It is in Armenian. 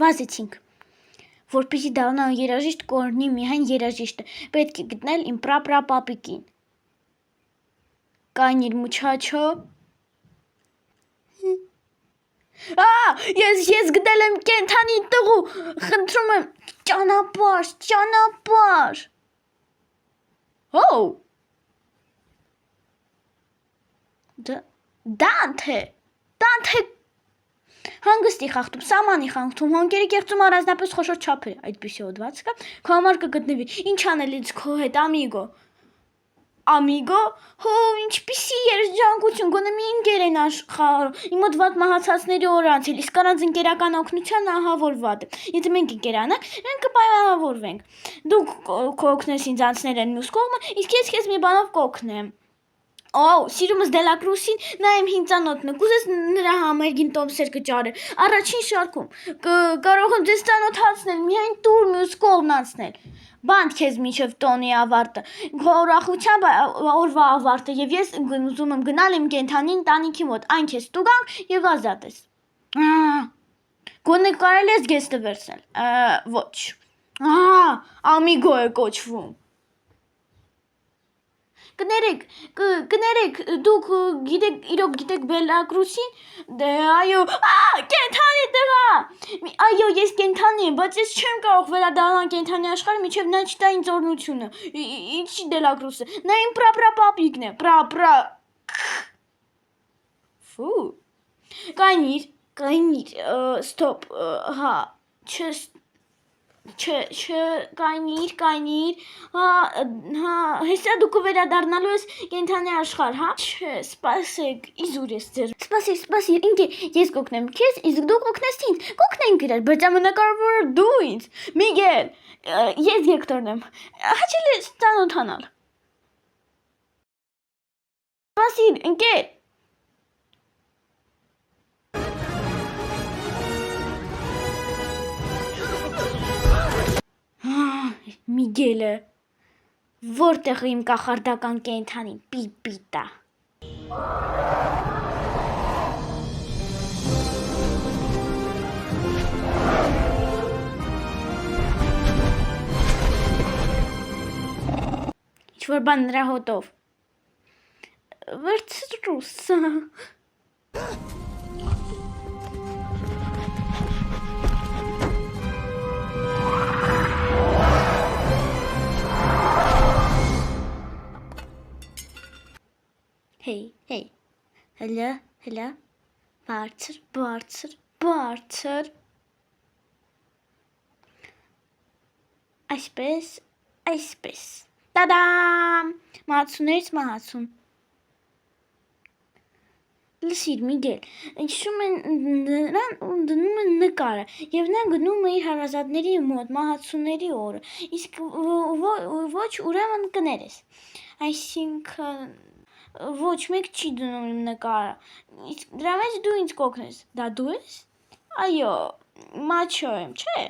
վազեցինք։ Որպեսզի դառնա երաժիշտ կորնի միայն երաժիշտը, պետք է գտնել իմ պրապրապապիկին։ Կային իր մուչաչո։ Ես գտել եմ կենթանի տղու, խնդրում եմ, ճանապարհ։ Հո։ Դանթե հանգստի խախտում, սամանի խախտում, հոնքերի կեղծում առանձնապես խոշոր չափեր, այդպիսի հոդված կա, քո համար կգտնվի, ինչ անել ինձ քո հետ, ամիգո, հո ինչպիսի երջանկություն, գոնե մի ընկեր են աշխարհում, իմ մոտ վատ մահացածների օր անցել, իսկ առանց ընկերական օգնության ահա որ վատ է, եթե մենք ընկերանանք, մենք կպայմանավորվենք, դու կօգնես ինձ անցնել են մյուս կողմը, իսկ ես քեզ մի բանով կօգնեմ։ Սիրումս Դելակրուսին, նա իմ հինծանոթն է, կուզես նրա համերգին տոմսեր կճարել, առաջին շարքում, կարող եմ ձեզ ծանոթացնել, միայն տուր մյուս կողմն անցնել, բանդ քեզ մինչև տոնի ավարտը, քո ուրախությամբ օրվա ավարտը, և ես ուզում եմ գնալ իմ կենդանի ընտանիքի մոտ, այն քեզ տուգանք և ազատ ես։ Գոնե կարելի ես գեստը վերցնել, ոչ, ամիգո է կոչվում։ Կներեք, դուք իրոք գիտեք Բելակրուսին, այո, կենթանի տղա, այո, ես կենթանի եմ, բայց ես չեմ կարող վերադառնալ կենթանի աշխարհ, մինչև նա չտա ինձ օրհնությունը, ինչի Դելակրուսը, նա իմ պրապրապապիկն է, Ֆու, կայնիր, ստոպ, կայնիր, հեսա դու կվերադառնալու ես կենթանի աշխարհ, հա, չէ, սպասեք, իզուր ես ձեր, սպասիր, ինքեր, ես կօգնեմ քեզ, իսկ դու կօգնես ինձ, կօգնենք իրար, բայց ամենակարևորը դու ինձ, Միգել, ես Հեկտորն եմ, հաճելի է ծանոթանալ, սպասիր, ընկեր, Միգելը, որտեղ իմ կախարդական կենդանին, պիպիտա։ Ինչ-որ բան նրա հոտով։ Վերցրու սա։ Հեյ, հլա, բարձր, այսպես, տադամ, մահացուներից մահացուն, լսիր Միգել, հիշում են նրան դնում են նկարը, և նա գնում է իր հարազատների մոտ մահացուների օրը, իսկ ոչ ուրեմն կներես, այսինքն, ոչ մեկ չի դնում իմ նկարը, իսկ դրա մեջ դու ինձ կօգնես, դա դու ես, այո, մաչո եմ, չէ,